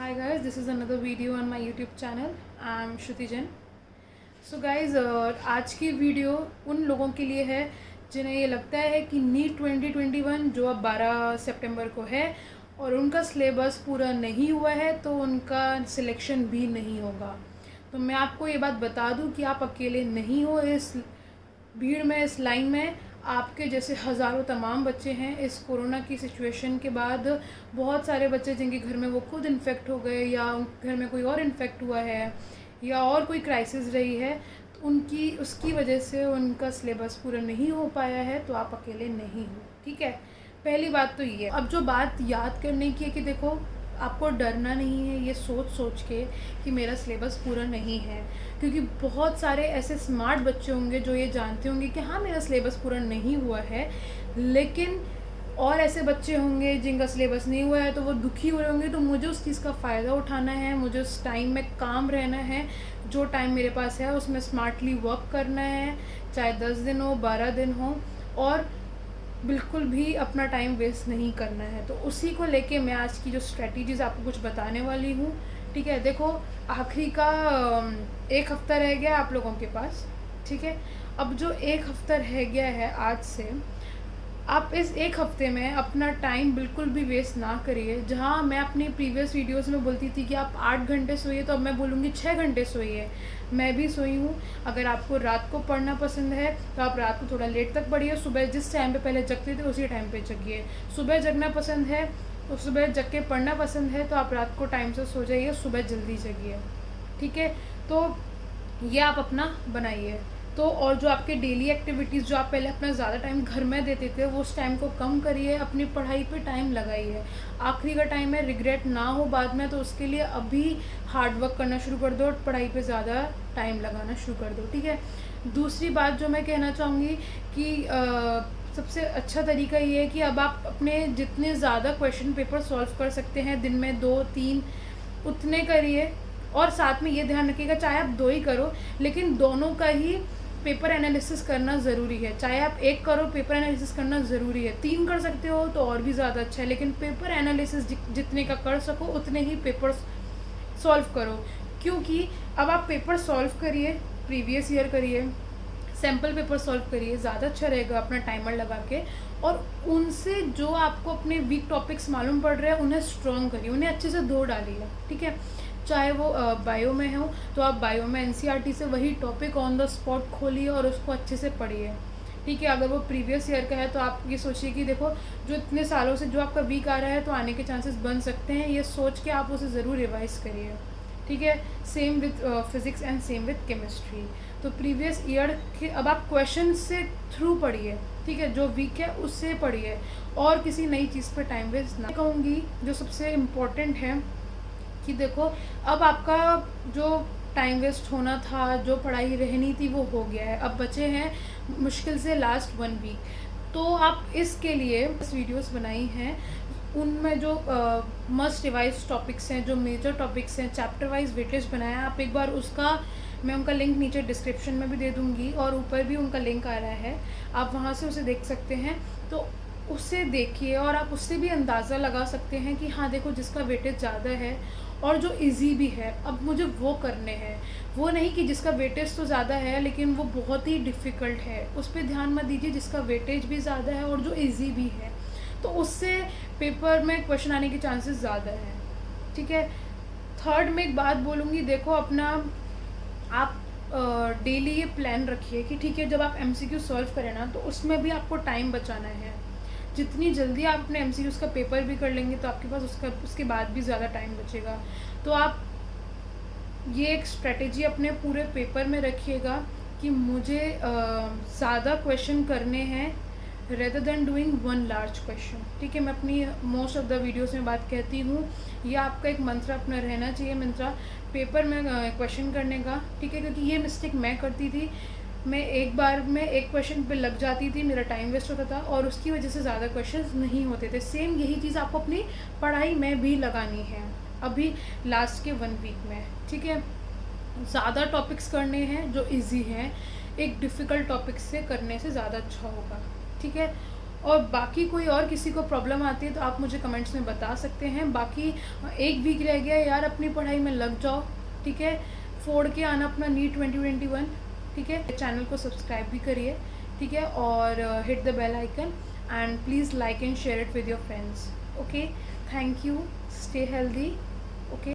Hi guys, this is another video on my YouTube channel. I'm Shruti Jain. So guys, आज की video उन लोगों के लिए है जिन्हें ये लगता है कि नीट 2021 जो अब 12 सितंबर को है और उनका सिलेबस पूरा नहीं हुआ है तो उनका सिलेक्शन भी नहीं होगा। तो मैं आपको ये बात बता दूं कि आप अकेले नहीं हो इस भीड़ में, इस लाइन में। आपके जैसे हज़ारों तमाम बच्चे हैं। इस कोरोना की सिचुएशन के बाद बहुत सारे बच्चे जिनके घर में वो खुद इन्फेक्ट हो गए या घर में कोई और इन्फेक्ट हुआ है या और कोई क्राइसिस रही है, तो उनकी उसकी वजह से उनका सिलेबस पूरा नहीं हो पाया है। तो आप अकेले नहीं हो, ठीक है। पहली बात तो ये। अब जो बात याद करने की है कि देखो, आपको डरना नहीं है ये सोच सोच के कि मेरा सिलेबस पूरा नहीं है, क्योंकि बहुत सारे ऐसे स्मार्ट बच्चे होंगे जो ये जानते होंगे कि हाँ मेरा सिलेबस पूरा नहीं हुआ है, लेकिन और ऐसे बच्चे होंगे जिनका सिलेबस नहीं हुआ है तो वो दुखी हो रहे होंगे। तो मुझे उस चीज़ का फ़ायदा उठाना है, मुझे उस टाइम में काम रहना है। जो टाइम मेरे पास है उसमें स्मार्टली वर्क करना है, चाहे 10 दिन हो, 12 दिन हो, और बिल्कुल भी अपना टाइम वेस्ट नहीं करना है। तो उसी को लेके मैं आज की जो स्ट्रेटजीज़ आपको कुछ बताने वाली हूँ, ठीक है। देखो, आखिरी का 1 हफ़्ता रह गया आप लोगों के पास, ठीक है। अब जो 1 हफ़्ता रह गया है आज से, आप इस 1 हफ़्ते में अपना टाइम बिल्कुल भी वेस्ट ना करिए। जहाँ मैं अपनी प्रीवियस वीडियोस में बोलती थी कि आप 8 घंटे सोइए, तो अब मैं बोलूँगी 6 घंटे सोइए। मैं भी सोई हूँ। अगर आपको रात को पढ़ना पसंद है तो आप रात को थोड़ा लेट तक पढ़िए। सुबह जिस टाइम पे पहले जगते थे उसी टाइम पे जगिए। सुबह जगना पसंद है तो सुबह जग के पढ़ना पसंद है तो आप रात को टाइम से सो जाइए, सुबह जल्दी जगिए, ठीक है। तो ये आप अपना बनाइए। तो और जो आपके डेली एक्टिविटीज़ जो आप पहले अपना ज़्यादा टाइम घर में देते थे वो उस टाइम को कम करिए, अपनी पढ़ाई पे टाइम लगाइए। आखिरी का टाइम है, रिग्रेट ना हो बाद में, तो उसके लिए अभी हार्ड वर्क करना शुरू कर दो और पढ़ाई पे ज़्यादा टाइम लगाना शुरू कर दो, ठीक है। दूसरी बात जो मैं कहना चाहूँगी कि सबसे अच्छा तरीका ये है कि अब आप अपने जितने ज़्यादा क्वेश्चन पेपर सॉल्व कर सकते हैं दिन में 2-3 उतने करिए। और साथ में ये ध्यान रखिएगा, चाहे आप 2 ही करो लेकिन दोनों का ही पेपर एनालिसिस करना ज़रूरी है। चाहे आप 1 करो, पेपर एनालिसिस करना ज़रूरी है। 3 कर सकते हो तो और भी ज़्यादा अच्छा है, लेकिन पेपर एनालिसिस जितने का कर सको उतने ही पेपर सॉल्व करो। क्योंकि अब आप पेपर सॉल्व करिए, प्रीवियस ईयर करिए, सैम्पल पेपर सॉल्व करिए, ज़्यादा अच्छा रहेगा अपना टाइमर लगा के। और उनसे जो आपको अपने वीक टॉपिक्स मालूम पड़ रहे हैं उन्हें स्ट्रॉन्ग करिए, उन्हें अच्छे से धो डालिए, ठीक है। चाहे वो बायो में हो तो आप बायो में एनसीईआरटी से वही टॉपिक ऑन द स्पॉट खोलिए और उसको अच्छे से पढ़िए, ठीक है। अगर वो प्रीवियस ईयर का है तो आप ये सोचिए कि देखो, जो इतने सालों से जो आपका वीक आ रहा है तो आने के चांसेस बन सकते हैं, ये सोच के आप उसे ज़रूर रिवाइज़ करिए, ठीक है। Same with physics and same with chemistry. तो प्रीवियस ईयर के अब आप क्वेश्चन से थ्रू पढ़िए, ठीक है। जो वीक है उससे पढ़िए और किसी नई चीज़ पर टाइम वेस्ट ना। कहूँगी जो सबसे इम्पोर्टेंट है कि देखो, अब आपका जो टाइम वेस्ट होना था, जो पढ़ाई रहनी थी, वो हो गया है। अब बचे हैं मुश्किल से लास्ट 1 वीक। तो आप इसके लिए वीडियोस बनाई हैं, उनमें जो मस्ट रिवाइज टॉपिक्स हैं, जो मेजर टॉपिक्स हैं, चैप्टर वाइज वेटेज बनाया। आप एक बार उसका, मैं उनका लिंक नीचे डिस्क्रिप्शन में भी दे दूँगी और ऊपर भी उनका लिंक आ रहा है, आप वहाँ से उसे देख सकते हैं। तो उससे देखिए और आप उससे भी अंदाज़ा लगा सकते हैं कि हाँ देखो, जिसका वेटेज ज़्यादा है और जो इजी भी है, अब मुझे वो करने हैं। वो नहीं कि जिसका वेटेज तो ज़्यादा है लेकिन वो बहुत ही डिफ़िकल्ट है, उस पर ध्यान मत दीजिए। जिसका वेटेज भी ज़्यादा है और जो इजी भी है, तो उससे पेपर में क्वेश्चन आने के चांसेस ज़्यादा हैं, ठीक है। थर्ड में एक बात बोलूँगी, देखो अपना आप डेली ये प्लान रखिए कि ठीक है, जब आप एमसीक्यू सॉल्व करें ना तो उसमें भी आपको टाइम बचाना है। जितनी जल्दी आप अपने एमसीक्यूज़ का पेपर भी कर लेंगे तो आपके पास उसके बाद भी ज़्यादा टाइम बचेगा। तो आप ये एक स्ट्रेटेजी अपने पूरे पेपर में रखिएगा कि मुझे ज़्यादा क्वेश्चन करने हैं rather than doing 1 large question, ठीक है। मैं अपनी मोस्ट ऑफ द वीडियोस में बात कहती हूँ, ये आपका एक मंत्र अपना रहना चाहिए, मंत्र पेपर में क्वेश्चन करने का, ठीक है। क्योंकि ये मिस्टेक मैं करती थी, मैं एक बार में एक क्वेश्चन पे लग जाती थी, मेरा टाइम वेस्ट होता था और उसकी वजह से ज़्यादा क्वेश्चंस नहीं होते थे। सेम यही चीज़ आपको अपनी पढ़ाई में भी लगानी है अभी लास्ट के 1 वीक में, ठीक है। ज़्यादा टॉपिक्स करने हैं जो इजी हैं, एक डिफ़िकल्ट टॉपिक से करने से ज़्यादा अच्छा होगा, ठीक है। और बाकी कोई और किसी को प्रॉब्लम आती है तो आप मुझे कमेंट्स में बता सकते हैं। बाकी 1 वीक रह गया यार, अपनी पढ़ाई में लग जाओ, ठीक है। फोड़ के आना अपना नीट 2021, ठीक है। चैनल को सब्सक्राइब भी करिए, ठीक है, और hit the bell icon and please like and share it with your friends. Okay, thank you, stay healthy. Okay.